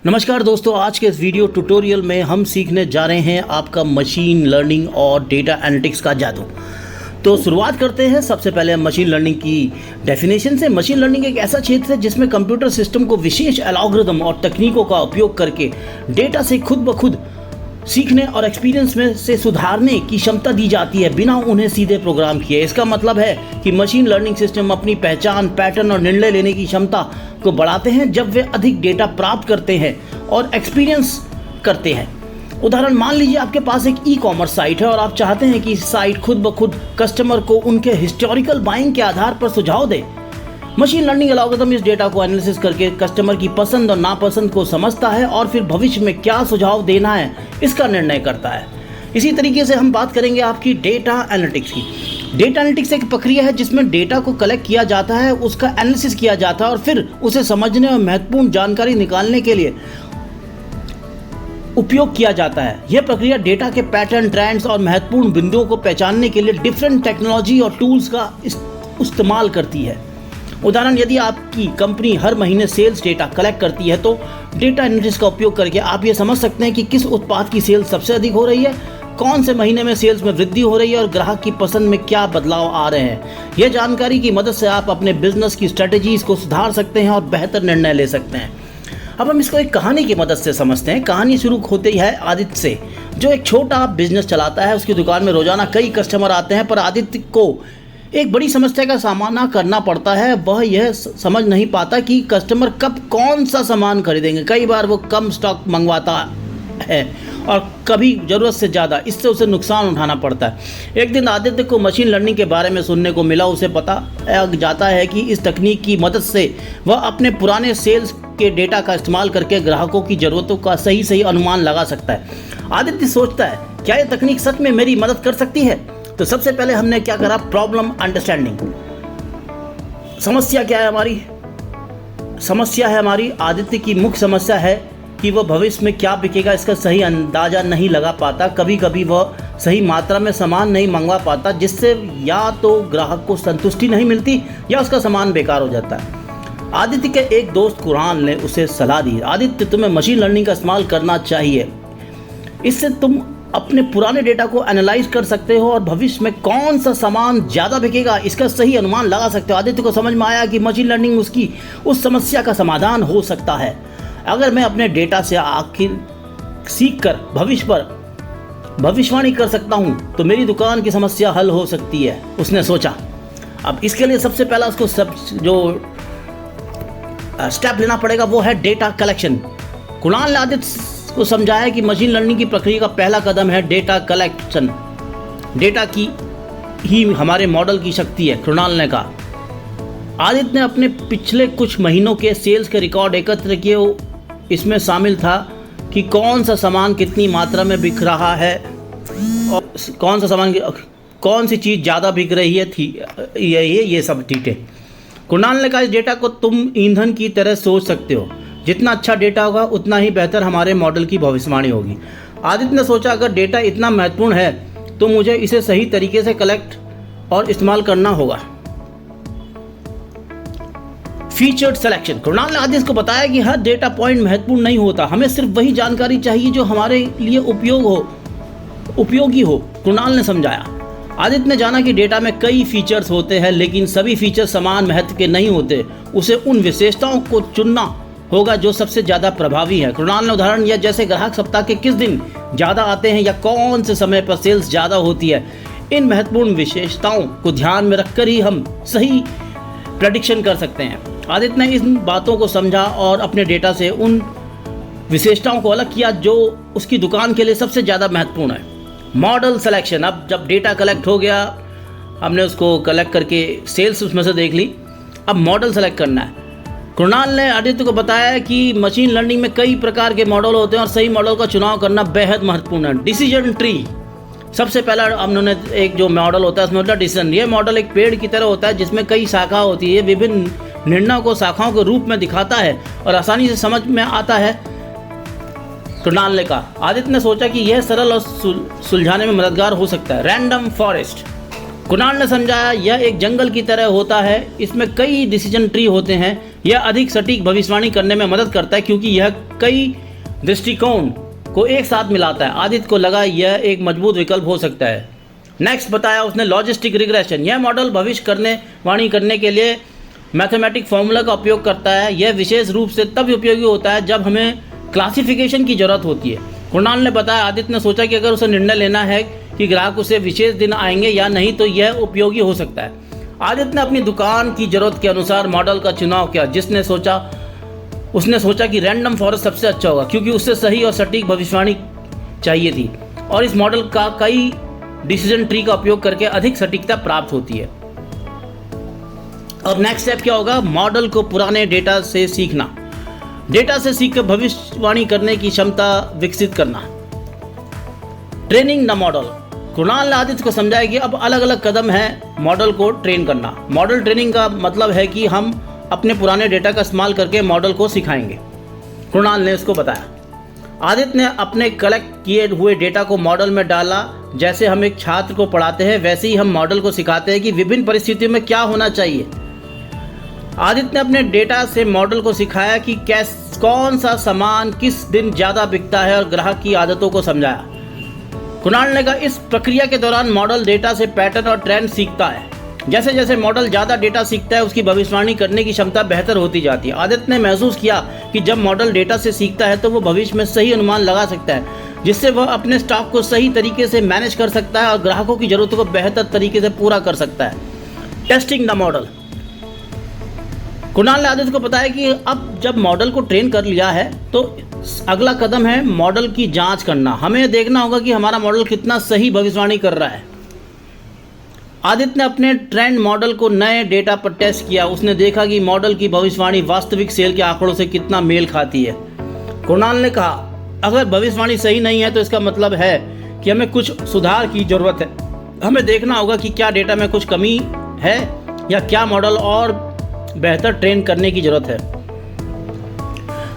नमस्कार दोस्तों, आज के इस वीडियो ट्यूटोरियल में हम सीखने जा रहे हैं आपका मशीन लर्निंग और डेटा एनालिटिक्स का जादू। तो शुरुआत करते हैं। सबसे पहले हम मशीन लर्निंग की डेफिनेशन से। मशीन लर्निंग एक ऐसा क्षेत्र है जिसमें कंप्यूटर सिस्टम को विशेष एल्गोरिदम और तकनीकों का उपयोग करके डेटा से खुद ब खुद सीखने और एक्सपीरियंस में से सुधारने की क्षमता दी जाती है बिना उन्हें सीधे प्रोग्राम किए। इसका मतलब है कि मशीन लर्निंग सिस्टम अपनी पहचान, पैटर्न और निर्णय लेने की क्षमता को बढ़ाते हैं जब वे अधिक डेटा प्राप्त करते हैं और एक्सपीरियंस करते हैं। उदाहरण, मान लीजिए आपके पास एक ई-कॉमर्स साइट है और आप चाहते हैं कि साइट खुद ब खुद कस्टमर को उनके हिस्टोरिकल बाइंग के आधार पर सुझाव दे। मशीन लर्निंग एल्गोरिथम इस डेटा को एनालिसिस करके कस्टमर की पसंद और नापसंद को समझता है और फिर भविष्य में क्या सुझाव देना है इसका निर्णय करता है। इसी तरीके से हम बात करेंगे आपकी डेटा एनालिटिक्स की। डेटा एनालिटिक्स एक प्रक्रिया है जिसमें डेटा को कलेक्ट किया जाता है, उसका एनालिसिस किया जाता है और फिर उसे समझने और महत्वपूर्ण जानकारी निकालने के लिए उपयोग किया जाता है। यह प्रक्रिया डेटा के पैटर्न, ट्रेंड्स और महत्वपूर्ण बिंदुओं को पहचानने के लिए डिफरेंट टेक्नोलॉजी और टूल्स का इस्तेमाल करती है। उदाहरण, यदि आपकी कंपनी हर महीने सेल्स डेटा कलेक्ट करती है तो डेटा एनालिटिक्स का उपयोग करके आप ये समझ सकते हैं कि किस उत्पाद की सेल्स सबसे अधिक हो रही है, कौन से महीने में सेल्स में वृद्धि हो रही है और ग्राहक की पसंद में क्या बदलाव आ रहे हैं। यह जानकारी की मदद से आप अपने बिजनेस की स्ट्रेटजीज को सुधार सकते हैं और बेहतर निर्णय ले सकते हैं। अब हम इसको एक कहानी की मदद से समझते हैं। कहानी शुरू होती है आदित्य से, जो एक छोटा बिजनेस चलाता है। उसकी दुकान में रोजाना कई कस्टमर आते हैं, पर आदित्य को एक बड़ी समस्या का सामना करना पड़ता है। वह यह समझ नहीं पाता कि कस्टमर कब कौन सा सामान खरीदेंगे। कई बार वो कम स्टॉक मंगवाता है और कभी ज़रूरत से ज़्यादा, इससे उसे नुकसान उठाना पड़ता है। एक दिन आदित्य को मशीन लर्निंग के बारे में सुनने को मिला। उसे पता जाता है कि इस तकनीक की मदद से वह अपने पुराने सेल्स के डेटा का इस्तेमाल करके ग्राहकों की ज़रूरतों का सही अनुमान लगा सकता है। आदित्य सोचता है, क्या यह तकनीक सच में मेरी मदद कर सकती है? तो सबसे पहले हमने क्या करा, प्रॉब्लम अंडरस्टैंडिंग। समस्या क्या है हमारी? समस्या है हमारी, आदित्य की मुख्य समस्या है कि वह भविष्य में क्या बिकेगा इसका सही अंदाजा नहीं लगा पाता। कभी कभी वह सही मात्रा में सामान नहीं मंगवा पाता, जिससे या तो ग्राहक को संतुष्टि नहीं मिलती या उसका सामान बेकार हो जाता है। आदित्य के एक दोस्त कुरान ने उसे सलाह दी, आदित्य तुम्हें मशीन लर्निंग का इस्तेमाल करना चाहिए। इससे तुम अपने पुराने डेटा को एनालाइज कर सकते हो और भविष्य में कौन सा सामान ज़्यादा बिकेगा इसका सही अनुमान लगा सकते हो। आदित्य को समझ में आया कि मशीन लर्निंग उसकी उस समस्या का समाधान हो सकता है। अगर मैं अपने डेटा से आखिर सीख कर भविष्य पर भविष्यवाणी कर सकता हूँ तो मेरी दुकान की समस्या हल हो सकती है, उसने सोचा। अब इसके लिए सबसे पहला उसको जो स्टेप लेना पड़ेगा वो है डेटा कलेक्शन। कुणाल ने आदित्य को समझाया कि मशीन लर्निंग की प्रक्रिया का पहला कदम है डेटा कलेक्शन। डेटा की ही हमारे मॉडल की शक्ति है, कुणाल ने कहा। आदित्य ने अपने पिछले कुछ महीनों के सेल्स के रिकॉर्ड एकत्र किए। इसमें शामिल था कि कौन सा सामान कितनी मात्रा में बिक रहा है और कौन सी चीज़ ज़्यादा बिक रही है ये सब चीज़ें। कुणाल ने कहा, इस डेटा को तुम ईंधन की तरह सोच सकते हो। जितना अच्छा डेटा होगा उतना ही बेहतर हमारे मॉडल की भविष्यवाणी होगी। आदित्य ने सोचा, अगर डेटा इतना महत्वपूर्ण है तो मुझे इसे सही तरीके से कलेक्ट और इस्तेमाल करना होगा। Featured selection. कुणाल ने आदित्य को बताया कि हर डेटा पॉइंट महत्वपूर्ण नहीं होता, हमें सिर्फ वही जानकारी चाहिए जो हमारे लिए उपयोगी हो। कुणाल ने समझाया। आदित्य ने जाना कि डेटा में कई फीचर्स होते हैं, लेकिन सभी फीचर्स समान महत्व के नहीं होते। उसे उन विशेषताओं को चुनना होगा जो सबसे ज़्यादा प्रभावी है। कुणाल ने उदाहरण दिया, जैसे ग्राहक सप्ताह के किस दिन ज़्यादा आते हैं या कौन से समय पर सेल्स ज़्यादा होती है। इन महत्वपूर्ण विशेषताओं को ध्यान में रखकर ही हम सही प्रेडिक्शन कर सकते हैं। आदित्य ने इन बातों को समझा और अपने डेटा से उन विशेषताओं को अलग किया जो उसकी दुकान के लिए सबसे ज़्यादा महत्वपूर्ण है। Model selection. अब जब डेटा कलेक्ट हो गया, हमने उसको कलेक्ट करके सेल्स उसमें से देख ली, अब मॉडल सेलेक्ट करना है। कुणाल ने आदित्य को बताया कि मशीन लर्निंग में कई प्रकार के मॉडल होते हैं और सही मॉडल का चुनाव करना बेहद महत्वपूर्ण है। Decision tree. सबसे पहला हमने एक जो मॉडल होता है उसमें होता है डिसीजन। ये मॉडल एक पेड़ की तरह होता है जिसमें कई शाखा होती है। विभिन्न निर्णयों को शाखाओं के रूप में दिखाता है और आसानी से समझ में आता है, कुणाल ने कहा। आदित्य ने सोचा कि यह सरल और सुलझाने में मददगार हो सकता है। Random forest. कुणाल ने समझाया, यह एक जंगल की तरह होता है, इसमें कई डिसीजन ट्री होते हैं। यह अधिक सटीक भविष्यवाणी करने में मदद करता है क्योंकि यह कई दृष्टिकोण को एक साथ मिलाता है। आदित्य को लगा यह एक मजबूत विकल्प हो सकता है। नेक्स्ट बताया उसने लॉजिस्टिक रिग्रेशन। यह मॉडल भविष्य वाणी करने के लिए मैथमेटिक फॉर्मूला का उपयोग करता है। यह विशेष रूप से तब उपयोगी होता है जब हमें क्लासिफिकेशन की जरूरत होती है। कुणाल ने बताया आदित्य ने सोचा कि अगर उसे निर्णय लेना है कि ग्राहक उसे विशेष दिन आएंगे या नहीं तो यह उपयोगी हो सकता है। आदित्य ने अपनी दुकान की जरूरत के अनुसार मॉडल का चुनाव किया। उसने सोचा कि रैंडम फॉरेस्ट सबसे अच्छा होगा क्योंकि उससे सही और सटीक भविष्यवाणी चाहिए थी और इस मॉडल का कई डिसीजन ट्री का उपयोग करके अधिक सटीकता प्राप्त होती है। अब नेक्स्ट स्टेप क्या होगा? मॉडल को पुराने डेटा से सीखना। डेटा से सीखकर भविष्यवाणी करने की क्षमता विकसित करना। Training the model. कुणाल ने आदित्य को समझाया कि अब अलग अलग कदम है मॉडल को ट्रेन करना। मॉडल ट्रेनिंग का मतलब है कि हम अपने पुराने डेटा का इस्तेमाल करके मॉडल को सिखाएंगे। कुणाल ने उसको बताया। आदित्य ने अपने कलेक्ट किए हुए डेटा को मॉडल में डाला। जैसे हम एक छात्र को पढ़ाते हैं वैसे ही हम मॉडल को सिखाते हैं कि विभिन्न परिस्थितियों में क्या होना चाहिए। आदित्य ने अपने डेटा से मॉडल को सिखाया कि कौन सा सामान किस दिन ज़्यादा बिकता है और ग्राहक की आदतों को समझाया। कुणाल ने कहा इस प्रक्रिया के दौरान मॉडल डेटा से पैटर्न और ट्रेंड सीखता है। जैसे जैसे मॉडल ज़्यादा डेटा सीखता है उसकी भविष्यवाणी करने की क्षमता बेहतर होती जाती है। आदित्य ने महसूस किया कि जब मॉडल डेटा से सीखता है तो वो भविष्य में सही अनुमान लगा सकता है जिससे वह अपने स्टॉक को सही तरीके से मैनेज कर सकता है और ग्राहकों की ज़रूरतों को बेहतर तरीके से पूरा कर सकता है। Testing the model. कुणाल ने आदित्य को बताया कि अब जब मॉडल को ट्रेन कर लिया है तो अगला कदम है मॉडल की जांच करना। हमें देखना होगा कि हमारा मॉडल कितना सही भविष्यवाणी कर रहा है। आदित्य ने अपने ट्रेंड मॉडल को नए डेटा पर टेस्ट किया। उसने देखा कि मॉडल की भविष्यवाणी वास्तविक सेल के आंकड़ों से कितना मेल खाती है। कुणाल ने कहा अगर भविष्यवाणी सही नहीं है तो इसका मतलब है कि हमें कुछ सुधार की जरूरत है। हमें देखना होगा कि क्या डेटा में कुछ कमी है या क्या मॉडल और बेहतर ट्रेन करने की जरूरत है।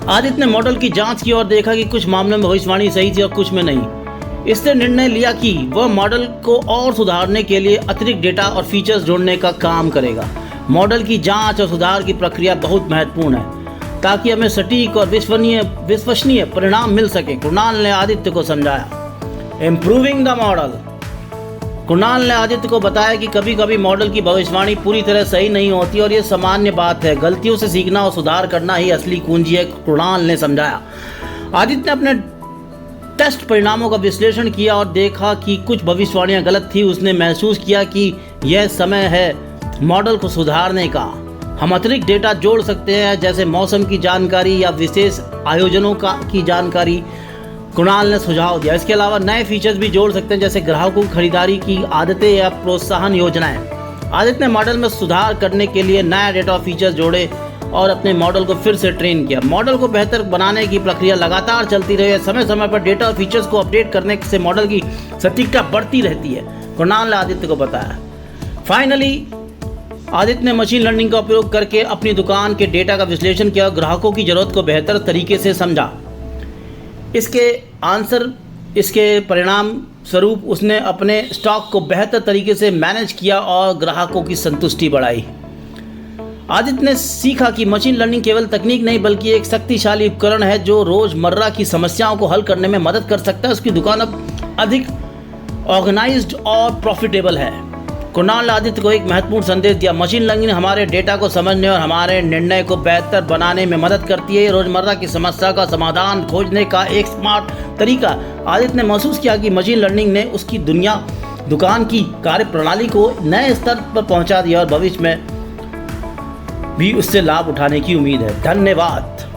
आदित्य ने मॉडल की जांच की और देखा कि कुछ मामलों में भविष्यवाणी सही थी और कुछ में नहीं। इसने निर्णय लिया कि वह मॉडल को और सुधारने के लिए अतिरिक्त डेटा और फीचर्स जोड़ने का काम करेगा। मॉडल की जांच और सुधार की प्रक्रिया बहुत महत्वपूर्ण है ताकि हमें सटीक और विश्वसनीय परिणाम मिल सके। कुणाल ने आदित्य को समझाया। Improving the model. कुणाल ने आदित्य को बताया कि कभी कभी मॉडल की भविष्यवाणी पूरी तरह सही नहीं होती और ये सामान्य बात है। गलतियों से सीखना और सुधार करना ही असली कुंजी है। कुणाल ने समझाया। आदित्य ने अपने टेस्ट परिणामों का विश्लेषण किया और देखा कि कुछ भविष्यवाणियां गलत थी। उसने महसूस किया कि यह समय है मॉडल को सुधारने का। हम अतिरिक्त डेटा जोड़ सकते हैं जैसे मौसम की जानकारी या विशेष आयोजनों की जानकारी। कुणाल ने सुझाव दिया। इसके अलावा नए फीचर्स भी जोड़ सकते हैं जैसे ग्राहकों की खरीदारी की आदतें या प्रोत्साहन योजनाएं। आदित्य ने मॉडल में सुधार करने के लिए नया डेटा फीचर्स जोड़े और अपने मॉडल को फिर से ट्रेन किया। मॉडल को बेहतर बनाने की प्रक्रिया लगातार चलती रही। समय समय पर डेटा और फीचर्स को अपडेट करने से मॉडल की सटीकता बढ़ती रहती है। कुणाल ने आदित्य को बताया। फाइनली आदित्य ने मशीन लर्निंग का उपयोग करके अपनी दुकान के डेटा का विश्लेषण किया और ग्राहकों की जरूरत को बेहतर तरीके से समझा। इसके परिणाम स्वरूप उसने अपने स्टॉक को बेहतर तरीके से मैनेज किया और ग्राहकों की संतुष्टि बढ़ाई। आदित्य ने सीखा कि मशीन लर्निंग केवल तकनीक नहीं बल्कि एक शक्तिशाली उपकरण है जो रोजमर्रा की समस्याओं को हल करने में मदद कर सकता है। उसकी दुकान अब अधिक ऑर्गेनाइज्ड और प्रॉफिटेबल है। कुणाल ने आदित्य को एक महत्वपूर्ण संदेश दिया। मशीन लर्निंग हमारे डेटा को समझने और हमारे निर्णय को बेहतर बनाने में मदद करती है। रोजमर्रा की समस्या का समाधान खोजने का एक स्मार्ट तरीका। आदित्य ने महसूस किया कि मशीन लर्निंग ने उसकी दुकान की कार्यप्रणाली को नए स्तर पर पहुंचा दिया और भविष्य में भी उससे लाभ उठाने की उम्मीद है। धन्यवाद।